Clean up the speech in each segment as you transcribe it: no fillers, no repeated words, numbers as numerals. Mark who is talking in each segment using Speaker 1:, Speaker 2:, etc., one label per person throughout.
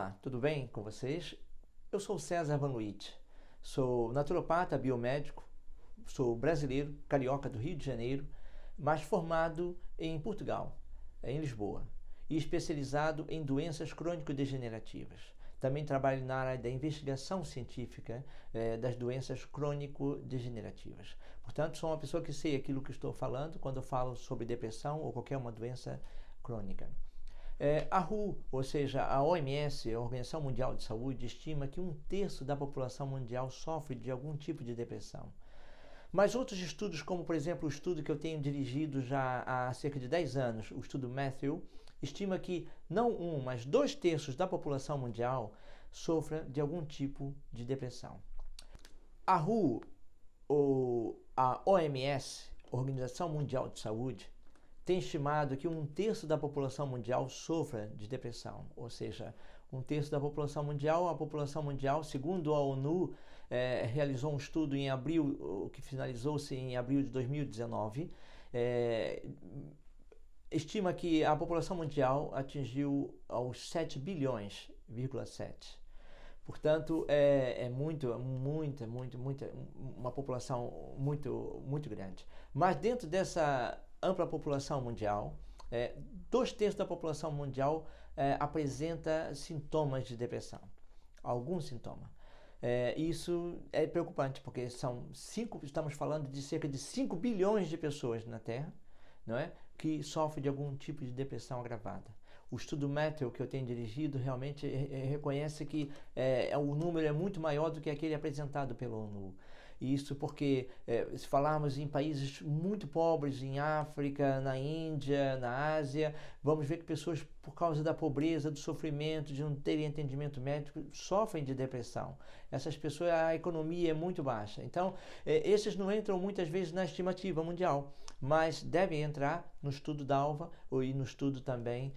Speaker 1: Olá, tudo bem com vocês? Eu sou César Vanuit, sou naturopata biomédico, sou brasileiro, carioca do Rio de Janeiro, mas formado em Portugal, em Lisboa, e especializado em doenças crônico-degenerativas. Também trabalho na área da investigação científica das doenças crônico-degenerativas. Portanto, sou uma pessoa que sei aquilo que estou falando quando eu falo sobre depressão ou qualquer uma doença crônica. A WHO, ou seja, a OMS, a Organização Mundial de Saúde, estima que 1/3 da população mundial sofre de algum tipo de depressão. Mas outros estudos, como por exemplo o estudo que eu tenho dirigido já há cerca de 10 anos, o estudo Matthew, estima que não 1, mas 2/3 da população mundial sofra de algum tipo de depressão. A WHO, ou a OMS, Organização Mundial de Saúde, tem estimado que 1/3 da população mundial sofra de depressão, ou seja, 1/3 da população mundial, a população mundial, segundo a ONU, realizou um estudo em abril, que finalizou-se em abril de 2019, estima que a população mundial atingiu aos 7 bilhões,7. Portanto, uma população muito grande. Mas dentro dessa ampla população mundial, 2/3 da população mundial apresenta sintomas de depressão, algum sintoma. Isso é preocupante, porque estamos falando de cerca de 5 bilhões de pessoas na Terra, não é? Que sofrem de algum tipo de depressão agravada. O estudo Matthew que eu tenho dirigido realmente reconhece que o número é muito maior do que aquele apresentado pela ONU. Isso porque, se falarmos em países muito pobres, em África, na Índia, na Ásia, vamos ver que pessoas, por causa da pobreza, do sofrimento, de não terem atendimento médico, sofrem de depressão. Essas pessoas, a economia é muito baixa. Então, esses não entram muitas vezes na estimativa mundial, mas devem entrar no estudo DALVA e no estudo também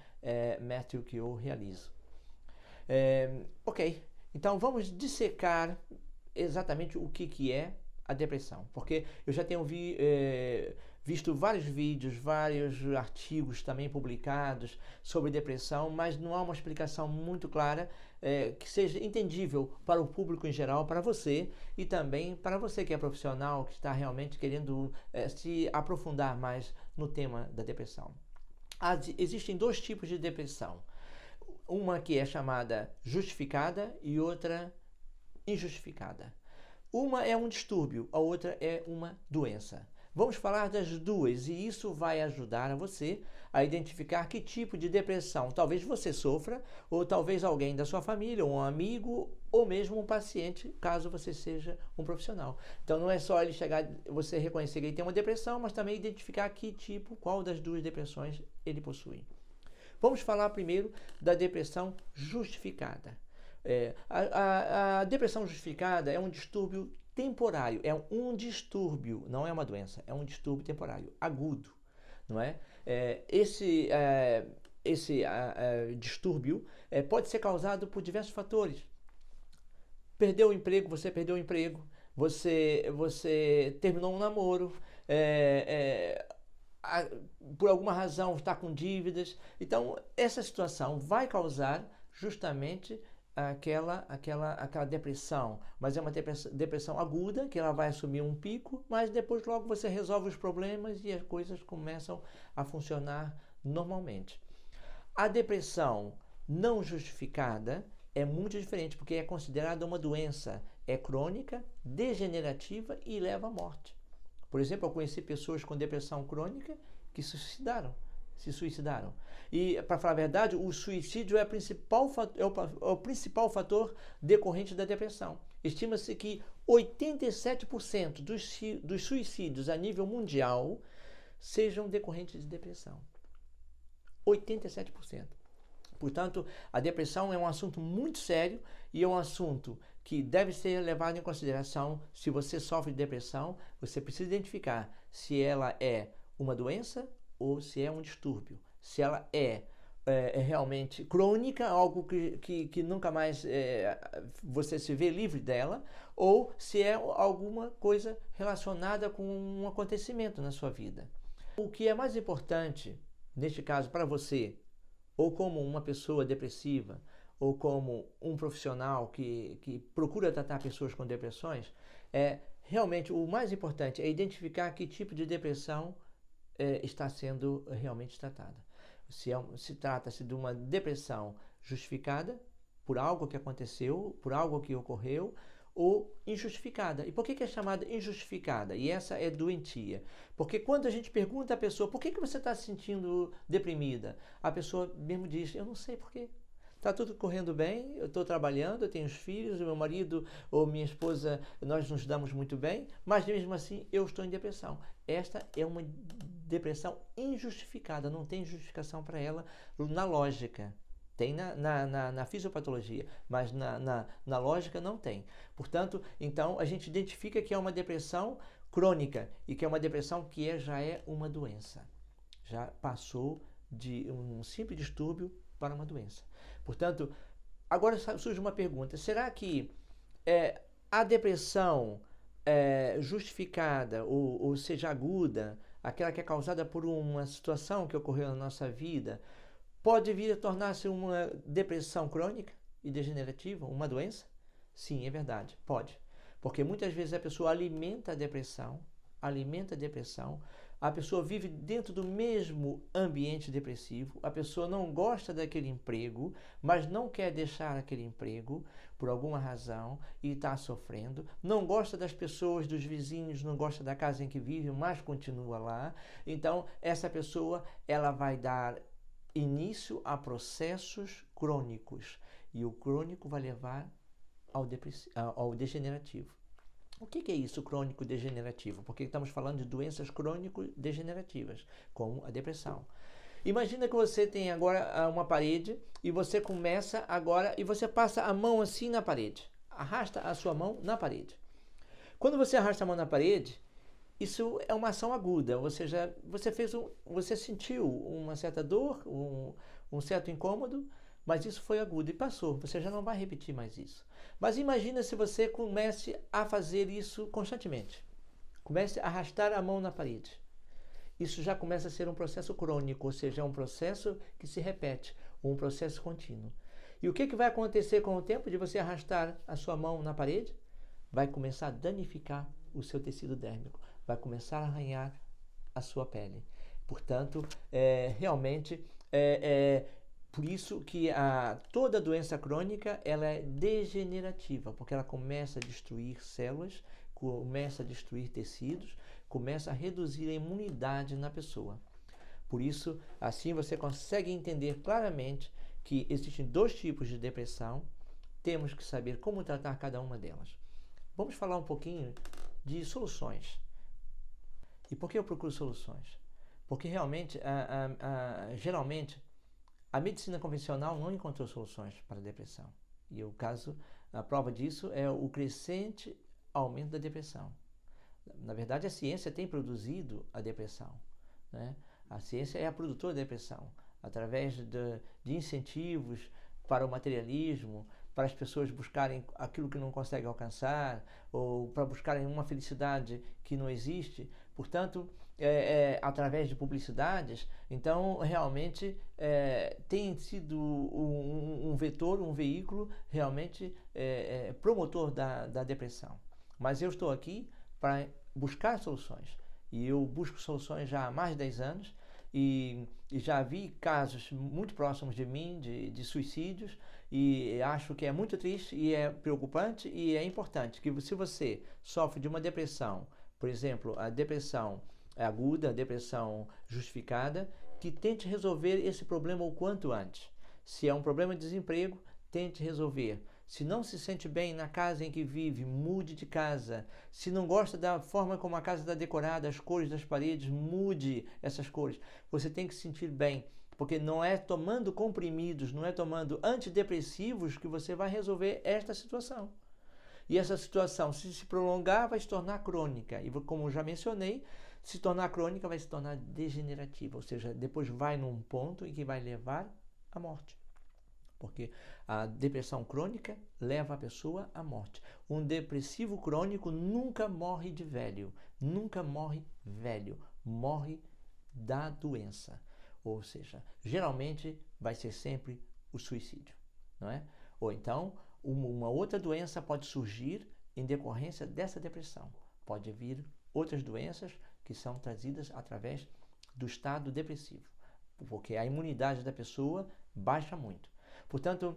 Speaker 1: Matthew que eu realizo. Ok, então vamos dissecar exatamente o que é a depressão, porque eu já tenho visto vários vídeos, vários artigos também publicados sobre depressão, mas não há uma explicação muito clara que seja entendível para o público em geral, para você e também para você que é profissional, que está realmente querendo se aprofundar mais no tema da depressão. Existem 2 tipos de depressão, uma que é chamada justificada e outra injustificada. Uma é um distúrbio, a outra é uma doença. Vamos falar das duas e isso vai ajudar a você a identificar que tipo de depressão talvez você sofra ou talvez alguém da sua família, um amigo ou mesmo um paciente, caso você seja um profissional. Então não é só ele chegar, você reconhecer que ele tem uma depressão, mas também identificar qual das 2 depressões ele possui. Vamos falar primeiro da depressão justificada. A depressão justificada é um distúrbio temporário, é um distúrbio, não é uma doença, é um distúrbio temporário, agudo, não é? Esse distúrbio pode ser causado por diversos fatores. Você perdeu o emprego, você terminou um namoro, por alguma razão está com dívidas. Então, essa situação vai causar justamente aquela depressão, mas é uma depressão aguda, que ela vai assumir um pico, mas depois logo você resolve os problemas e as coisas começam a funcionar normalmente. A depressão não justificada é muito diferente, porque é considerada uma doença, é crônica, degenerativa e leva à morte. Por exemplo, eu conheci pessoas com depressão crônica que se suicidaram. E, para falar a verdade, o suicídio é o principal fator decorrente da depressão. Estima-se que 87% dos suicídios a nível mundial sejam decorrentes de depressão. 87%. Portanto, a depressão é um assunto muito sério e é um assunto que deve ser levado em consideração. Se você sofre de depressão, você precisa identificar se ela é uma doença ou se é um distúrbio. Se ela é realmente crônica, algo que nunca mais você se vê livre dela, ou se é alguma coisa relacionada com um acontecimento na sua vida. O que é mais importante, neste caso, para você, ou como uma pessoa depressiva, ou como um profissional que procura tratar pessoas com depressões, realmente o mais importante é identificar que tipo de depressão está sendo realmente tratada. Se trata-se de uma depressão justificada por algo que aconteceu, por algo que ocorreu, ou injustificada. E por que é chamada injustificada? E essa é doentia. Porque quando a gente pergunta à pessoa, por que você está se sentindo deprimida? A pessoa mesmo diz, eu não sei por quê. Está tudo correndo bem, eu estou trabalhando, eu tenho os filhos, o meu marido ou minha esposa, nós nos damos muito bem, mas mesmo assim eu estou em depressão. Esta é uma depressão injustificada, não tem justificação para ela na lógica. Tem na fisiopatologia, mas na lógica não tem. Portanto, então a gente identifica que é uma depressão crônica e que é uma depressão que já é uma doença. Já passou de um simples distúrbio para uma doença. Portanto, agora surge uma pergunta: será que a depressão justificada, ou seja, aguda, aquela que é causada por uma situação que ocorreu na nossa vida, pode vir a tornar-se uma depressão crônica e degenerativa, uma doença? Sim, é verdade, pode. Porque muitas vezes a pessoa alimenta a depressão, a pessoa vive dentro do mesmo ambiente depressivo, a pessoa não gosta daquele emprego, mas não quer deixar aquele emprego por alguma razão e está sofrendo, não gosta das pessoas, dos vizinhos, não gosta da casa em que vive, mas continua lá. Então, essa pessoa ela vai dar início a processos crônicos e o crônico vai levar ao degenerativo. O que é isso, crônico degenerativo? Porque estamos falando de doenças crônico-degenerativas, como a depressão. Imagina que você tem agora uma parede e você começa agora e você passa a mão assim na parede. Arrasta a sua mão na parede. Quando você arrasta a mão na parede, isso é uma ação aguda. Você sentiu uma certa dor, um certo incômodo, mas isso foi agudo e passou. Você já não vai repetir mais isso. Mas imagina se você comece a fazer isso constantemente. Comece a arrastar a mão na parede. Isso já começa a ser um processo crônico, ou seja, é um processo que se repete, um processo contínuo. E o que vai acontecer com o tempo de você arrastar a sua mão na parede? Vai começar a danificar o seu tecido dérmico, vai começar a arranhar a sua pele. Portanto, realmente, por isso que toda doença crônica ela é degenerativa, porque ela começa a destruir células, começa a destruir tecidos, começa a reduzir a imunidade na pessoa. Por isso, assim você consegue entender claramente que existem dois tipos de depressão, temos que saber como tratar cada uma delas. Vamos falar um pouquinho de soluções. E por que eu procuro soluções? Porque realmente, geralmente, a medicina convencional não encontrou soluções para a depressão. E a prova disso é o crescente aumento da depressão. Na verdade, a ciência tem produzido a depressão, né? A ciência é a produtora da depressão, através de incentivos para o materialismo, para as pessoas buscarem aquilo que não conseguem alcançar, ou para buscarem uma felicidade que não existe. Portanto, através de publicidades, então realmente tem sido um vetor, um veículo realmente promotor da depressão. Mas eu estou aqui para buscar soluções. E eu busco soluções já há mais de 10 anos e já vi casos muito próximos de mim, de suicídios, e acho que é muito triste e é preocupante e é importante que se você sofre de uma depressão, por exemplo, a depressão aguda, a depressão justificada, que tente resolver esse problema o quanto antes. Se é um problema de desemprego, tente resolver. Se não se sente bem na casa em que vive, mude de casa. Se não gosta da forma como a casa está decorada, as cores das paredes, mude essas cores. Você tem que se sentir bem, porque não é tomando comprimidos, não é tomando antidepressivos que você vai resolver esta situação. E essa situação, se prolongar, vai se tornar crônica. E como já mencionei, se tornar crônica vai se tornar degenerativa, ou seja, depois vai num ponto em que vai levar à morte. Porque a depressão crônica leva a pessoa à morte. Um depressivo crônico nunca morre de velho, nunca morre velho, morre da doença. Ou seja, geralmente vai ser sempre o suicídio. não é? Ou então, uma outra doença pode surgir em decorrência dessa depressão. Pode vir outras doenças que são trazidas através do estado depressivo, porque a imunidade da pessoa baixa muito. Portanto,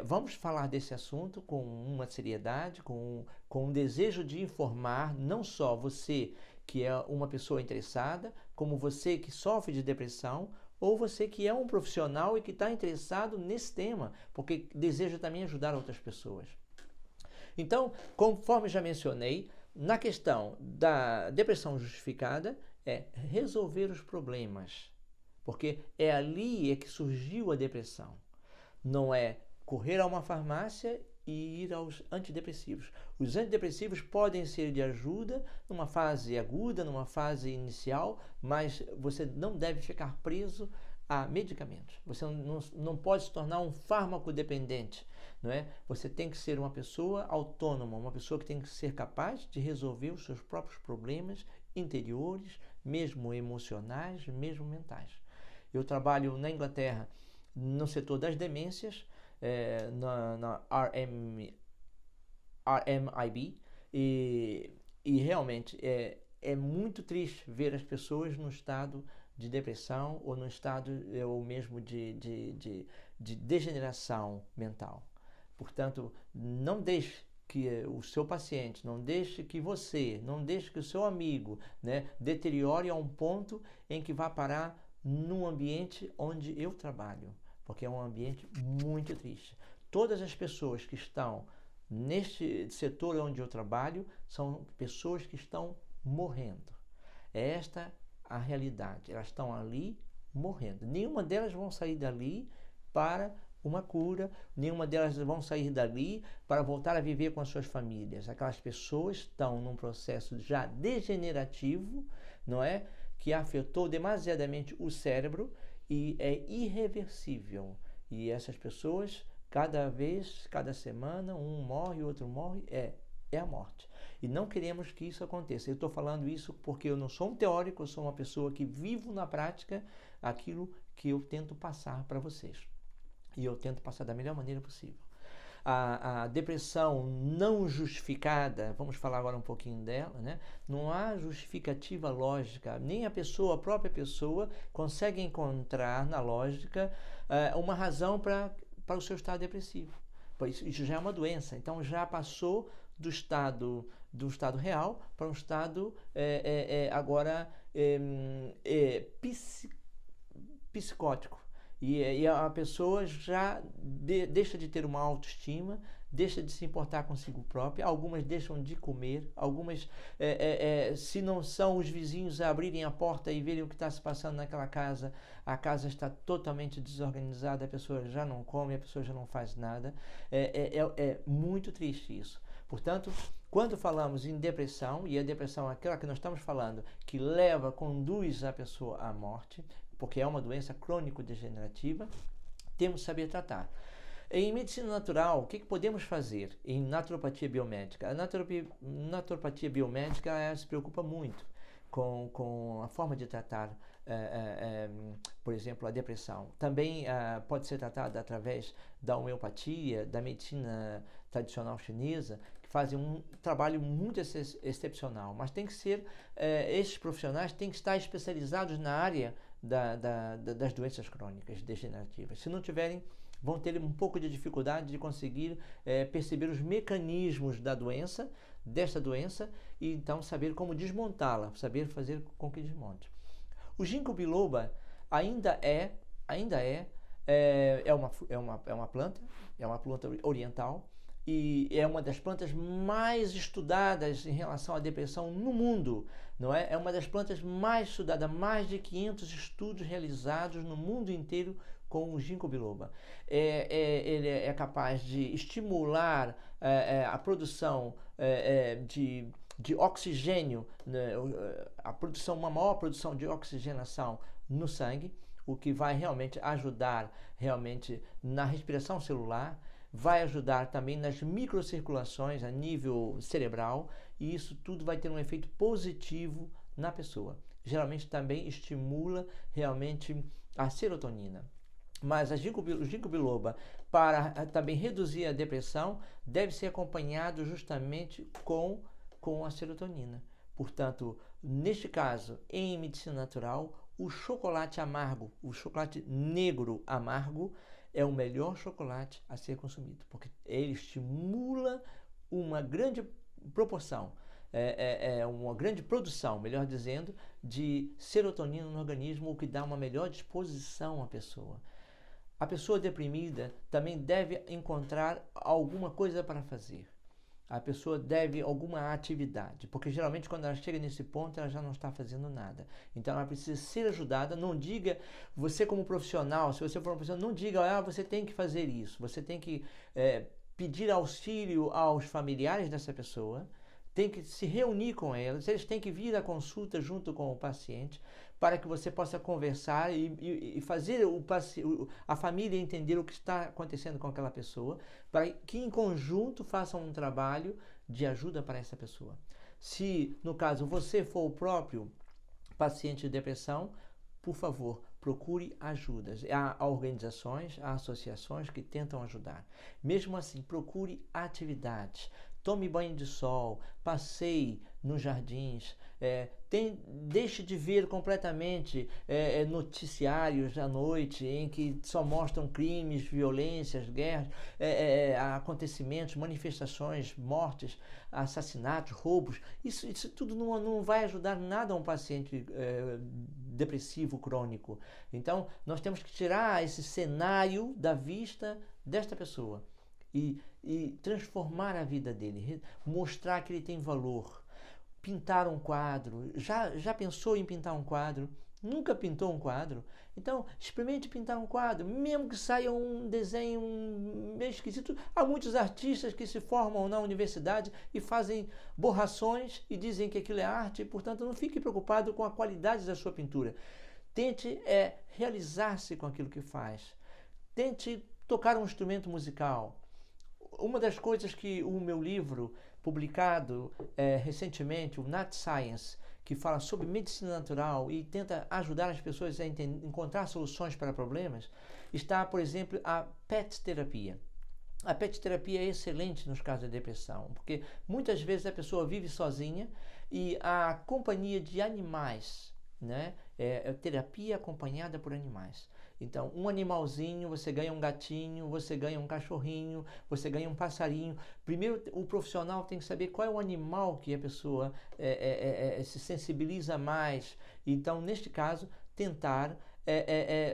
Speaker 1: vamos falar desse assunto com uma seriedade, com um desejo de informar não só você que é uma pessoa interessada, como você que sofre de depressão, ou você que é um profissional e que está interessado nesse tema, porque deseja também ajudar outras pessoas. Então, conforme já mencionei, na questão da depressão justificada, é resolver os problemas, porque é ali que surgiu a depressão. Não é correr a uma farmácia e ir aos antidepressivos. Os antidepressivos podem ser de ajuda numa fase aguda, numa fase inicial, mas você não deve ficar preso a medicamentos. Você não pode se tornar um fármaco dependente, não é? Você tem que ser uma pessoa autônoma, uma pessoa que tem que ser capaz de resolver os seus próprios problemas interiores, mesmo emocionais, mesmo mentais. Eu trabalho na Inglaterra no setor das demências, na RMIB, e realmente é muito triste ver as pessoas no estado de depressão ou no estado ou mesmo de degeneração mental. Portanto, não deixe que o seu paciente, não deixe que você, não deixe que o seu amigo, né, deteriore a um ponto em que vá parar num ambiente onde eu trabalho, porque é um ambiente muito triste. Todas as pessoas que estão neste setor onde eu trabalho são pessoas que estão morrendo. É esta a realidade. Elas estão ali morrendo. Nenhuma delas vão sair dali para uma cura, nenhuma delas vão sair dali para voltar a viver com as suas famílias. Aquelas pessoas estão num processo já degenerativo, não é? Que afetou demasiadamente o cérebro e é irreversível. E essas pessoas, cada semana, um morre, outro morre, é a morte. E não queremos que isso aconteça. Eu estou falando isso porque eu não sou um teórico, eu sou uma pessoa que vivo na prática aquilo que eu tento passar para vocês. E eu tento passar da melhor maneira possível. A depressão não justificada, vamos falar agora um pouquinho dela, né? Não há justificativa lógica, nem a própria pessoa consegue encontrar na lógica uma razão para o seu estado depressivo. Isso já é uma doença, então já passou do estado real para um estado agora psicótico. E a pessoa já deixa de ter uma autoestima, deixa de se importar consigo própria, algumas deixam de comer, algumas, se não são os vizinhos a abrirem a porta e verem o que está se passando naquela casa, a casa está totalmente desorganizada, a pessoa já não come, a pessoa já não faz nada. É muito triste isso. Portanto, quando falamos em depressão, e a depressão é aquela que nós estamos falando, que conduz a pessoa à morte, porque é uma doença crônico-degenerativa, temos que saber tratar. Em medicina natural, o que podemos fazer em naturopatia biomédica? A naturopatia biomédica se preocupa muito com a forma de tratar, por exemplo, a depressão. Também pode ser tratada através da homeopatia, da medicina tradicional chinesa, que fazem um trabalho muito excepcional. Mas tem que ser, esses profissionais têm que estar especializados na área das doenças crônicas degenerativas. Se não tiverem, vão ter um pouco de dificuldade de conseguir perceber os mecanismos desta doença, e então saber como desmontá-la, saber fazer com que desmonte. O ginkgo biloba ainda é uma planta oriental, e é uma das plantas mais estudadas em relação à depressão no mundo, não é? É uma das plantas mais estudadas, mais de 500 estudos realizados no mundo inteiro com o ginkgo biloba. Ele é capaz de estimular a produção de oxigênio, né? Uma maior produção de oxigenação no sangue, o que vai realmente ajudar na respiração celular, vai ajudar também nas microcirculações a nível cerebral, e isso tudo vai ter um efeito positivo na pessoa. Geralmente também estimula realmente a serotonina. Mas o ginkgo biloba, para também reduzir a depressão, deve ser acompanhado justamente com a serotonina. Portanto, neste caso, em medicina natural, o chocolate amargo, o chocolate negro amargo, é o melhor chocolate a ser consumido, porque ele estimula uma grande proporção, uma grande produção, melhor dizendo, de serotonina no organismo, o que dá uma melhor disposição à pessoa. A pessoa deprimida também deve encontrar alguma coisa para fazer. A pessoa deve alguma atividade, porque geralmente quando ela chega nesse ponto ela já não está fazendo nada. Então ela precisa ser ajudada. Não diga, você como profissional, se você for um profissional, não diga, você tem que fazer isso. Você tem que pedir auxílio aos familiares dessa pessoa, tem que se reunir com eles têm que vir à consulta junto com o paciente para que você possa conversar e fazer a família entender o que está acontecendo com aquela pessoa, para que em conjunto façam um trabalho de ajuda para essa pessoa. Se, no caso, você for o próprio paciente de depressão, por favor, procure ajudas. Há organizações, há associações que tentam ajudar. Mesmo assim, procure atividades. Tome banho de sol, passeie nos jardins, deixe de ver completamente noticiários à noite em que só mostram crimes, violências, guerras, acontecimentos, manifestações, mortes, assassinatos, roubos. Isso tudo não vai ajudar nada a um paciente depressivo crônico. Então, nós temos que tirar esse cenário da vista desta pessoa e transformar a vida dele, mostrar que ele tem valor. Pintar um quadro. Já pensou em pintar um quadro? Nunca pintou um quadro? Então, experimente pintar um quadro, mesmo que saia um desenho meio esquisito. Há muitos artistas que se formam na universidade e fazem borrações e dizem que aquilo é arte, portanto, não fique preocupado com a qualidade da sua pintura. Tente realizar-se com aquilo que faz. Tente tocar um instrumento musical. Uma das coisas que o meu livro, publicado recentemente, o Nat Science, que fala sobre medicina natural e tenta ajudar as pessoas a encontrar soluções para problemas, está, por exemplo, a PET terapia. A PET terapia é excelente nos casos de depressão, porque muitas vezes a pessoa vive sozinha e a companhia de animais, né, é terapia acompanhada por animais. Então, um animalzinho, você ganha um gatinho, você ganha um cachorrinho, você ganha um passarinho. Primeiro, o profissional tem que saber qual é o animal que a pessoa se sensibiliza mais. Então, neste caso, tentar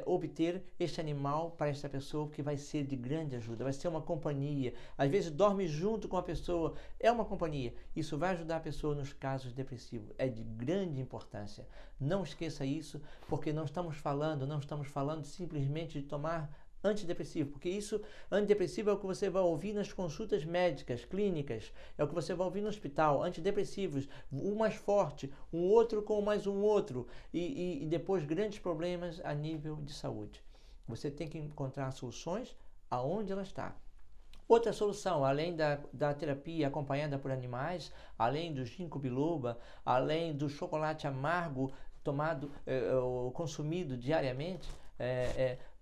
Speaker 1: obter este animal para esta pessoa, que vai ser de grande ajuda, vai ser uma companhia. Às vezes dorme junto com a pessoa, é uma companhia. Isso vai ajudar a pessoa nos casos depressivos, é de grande importância. Não esqueça isso, porque não estamos falando simplesmente de tomar antidepressivo, porque antidepressivo é o que você vai ouvir nas consultas médicas, clínicas, é o que você vai ouvir no hospital. Antidepressivos, um mais forte, um outro com mais um outro, e depois grandes problemas a nível de saúde. Você tem que encontrar soluções aonde ela está. Outra solução, além da terapia acompanhada por animais, além do ginkgo biloba, além do chocolate amargo tomado ou consumido diariamente,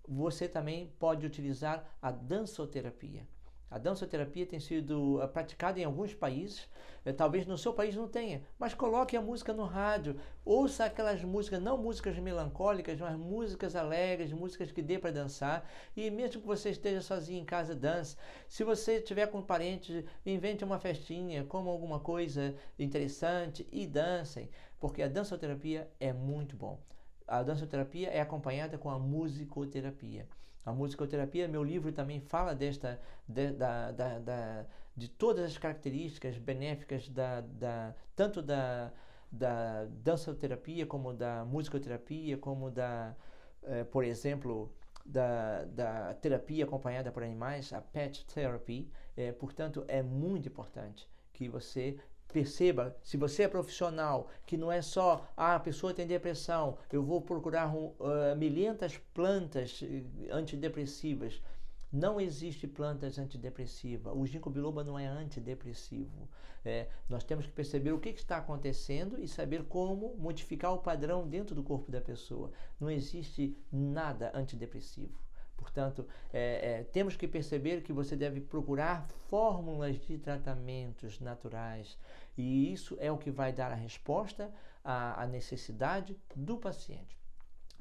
Speaker 1: você também pode utilizar a dançoterapia. A dançoterapia tem sido praticada em alguns países, talvez no seu país não tenha, mas coloque a música no rádio, ouça aquelas músicas, não músicas melancólicas, mas músicas alegres, músicas que dê para dançar, e mesmo que você esteja sozinho em casa, dance. Se você estiver com parentes, invente uma festinha, coma alguma coisa interessante e dancem, porque a dançoterapia é muito bom. A dançoterapia é acompanhada com a musicoterapia. A musicoterapia, meu livro também fala de todas as características benéficas tanto da dançoterapia, como da musicoterapia, como por exemplo, da terapia acompanhada por animais, a pet therapy. Portanto, é muito importante que você perceba, se você é profissional, que não é só a pessoa tem depressão, eu vou procurar milhentas plantas antidepressivas. Não existe plantas antidepressivas. O ginkgo biloba não é antidepressivo. Nós temos que perceber o que está acontecendo e saber como modificar o padrão dentro do corpo da pessoa. Não existe nada antidepressivo. Portanto, temos que perceber que você deve procurar fórmulas de tratamentos naturais e isso é o que vai dar a resposta à necessidade do paciente.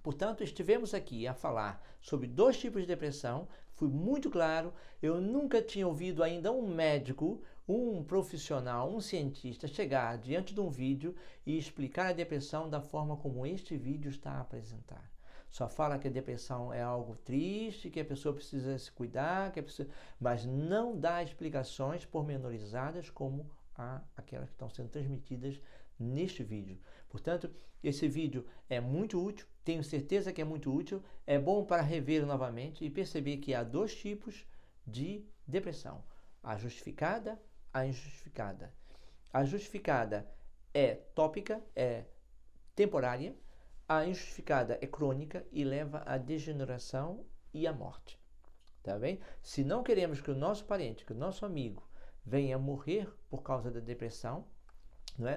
Speaker 1: Portanto, estivemos aqui a falar sobre 2 tipos de depressão, fui muito claro, eu nunca tinha ouvido ainda um médico, um profissional, um cientista chegar diante de um vídeo e explicar a depressão da forma como este vídeo está a apresentar. Só fala que a depressão é algo triste, que a pessoa precisa se cuidar, mas não dá explicações pormenorizadas como aquelas que estão sendo transmitidas neste vídeo. Portanto, esse vídeo é muito útil, tenho certeza que é muito útil, é bom para rever novamente e perceber que há 2 tipos de depressão, a justificada, a injustificada. A justificada é tópica, é temporária, a injustificada é crônica e leva à degeneração e à morte. Tá bem? Se não queremos que o nosso parente, que o nosso amigo venha morrer por causa da depressão,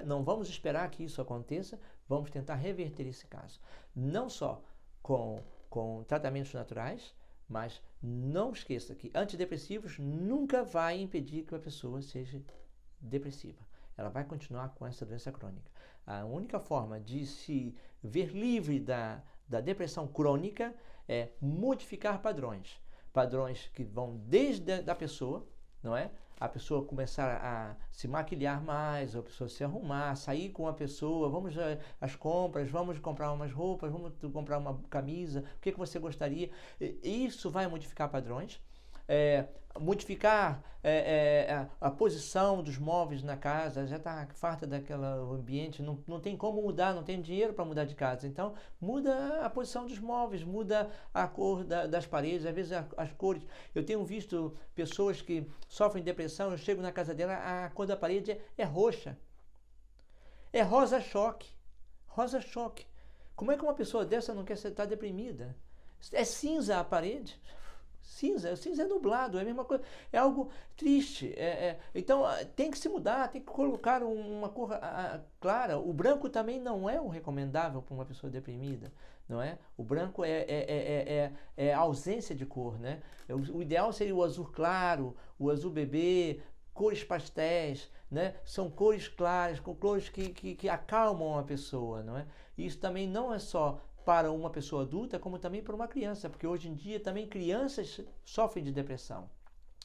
Speaker 1: não vamos esperar que isso aconteça, vamos tentar reverter esse caso. Não só com tratamentos naturais, mas não esqueça que antidepressivos nunca vai impedir que a pessoa seja depressiva. Ela vai continuar com essa doença crônica. A única forma de se ver livre da depressão crônica é modificar padrões. Padrões que vão desde a pessoa, não é? A pessoa começar a se maquilhar mais, a pessoa se arrumar, sair com a pessoa, vamos às compras, vamos comprar umas roupas, vamos comprar uma camisa, o que você gostaria. Isso vai modificar padrões. Modificar a posição dos móveis na casa, já está farta daquele ambiente, não tem como mudar, não tem dinheiro para mudar de casa, então muda a posição dos móveis, muda a cor das paredes, às vezes as cores. Eu tenho visto pessoas que sofrem depressão, eu chego na casa dela, a cor da parede é roxa, é rosa choque, rosa choque. Como é que uma pessoa dessa não quer estar deprimida? É cinza a parede. Cinza é nublado, é a mesma coisa, é algo triste. Então tem que se mudar, tem que colocar uma cor clara. O branco também não é o recomendável para uma pessoa deprimida, não é? O branco é ausência de cor, né? O ideal seria o azul claro, o azul bebê, cores pastéis, né? São cores claras, com cores que acalmam a pessoa, não é? E isso também não é só para uma pessoa adulta, como também para uma criança, porque hoje em dia também crianças sofrem de depressão.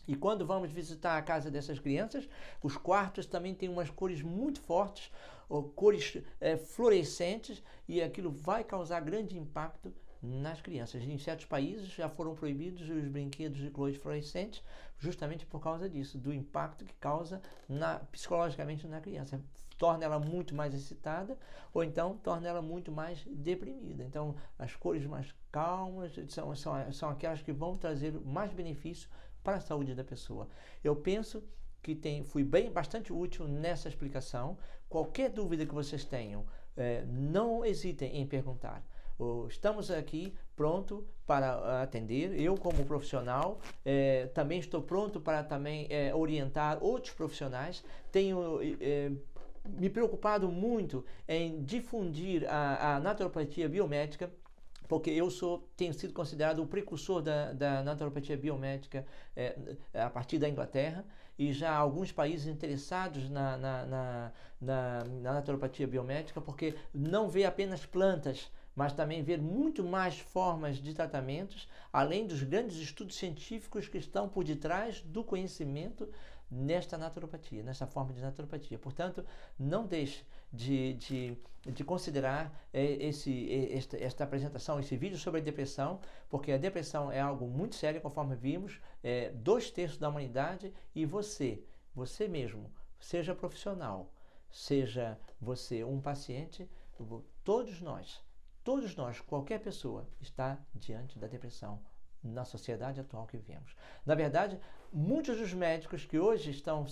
Speaker 1: E quando vamos visitar a casa dessas crianças, os quartos também têm umas cores muito fortes, ou cores fluorescentes, e aquilo vai causar grande impacto nas crianças. Em certos países já foram proibidos os brinquedos de cores fluorescentes, justamente por causa disso, do impacto que causa psicologicamente na criança. Torna ela muito mais excitada ou então torna ela muito mais deprimida. Então, as cores mais calmas são aquelas que vão trazer mais benefício para a saúde da pessoa. Eu penso que fui bastante útil nessa explicação. Qualquer dúvida que vocês tenham, não hesitem em perguntar. Estamos aqui pronto para atender. Eu, como profissional, também estou pronto para também orientar outros profissionais. Tenho me preocupado muito em difundir a naturopatia biomédica, porque eu tenho sido considerado o precursor da naturopatia biomédica a partir da Inglaterra, e já há alguns países interessados na naturopatia biomédica, porque não vê apenas plantas, mas também ver muito mais formas de tratamentos, além dos grandes estudos científicos que estão por detrás do conhecimento nesta naturopatia, nessa forma de naturopatia. Portanto, não deixe de considerar esta apresentação, esse vídeo sobre a depressão, porque a depressão é algo muito sério, conforme vimos, 2/3 da humanidade, e você mesmo, seja profissional, seja você um paciente, todos nós, qualquer pessoa está diante da depressão na sociedade atual que vivemos. Na verdade, muitos dos médicos que hoje estão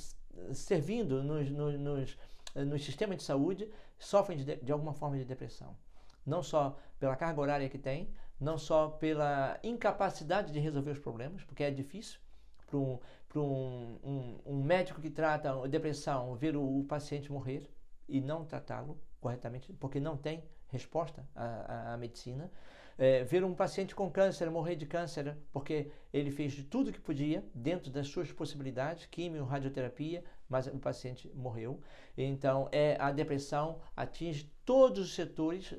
Speaker 1: servindo nos sistemas de saúde sofrem de alguma forma de depressão. Não só pela carga horária que tem, não só pela incapacidade de resolver os problemas, porque é difícil para um médico que trata a depressão ver o paciente morrer e não tratá-lo corretamente, porque não tem resposta à medicina. Ver um paciente com câncer morrer de câncer porque ele fez de tudo que podia, dentro das suas possibilidades, químio, radioterapia, mas o paciente morreu. Então, a depressão atinge todos os setores,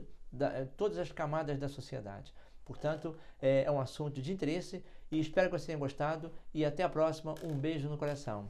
Speaker 1: todas as camadas da sociedade. Portanto, é um assunto de interesse e espero que você tenha gostado e até a próxima. Um beijo no coração.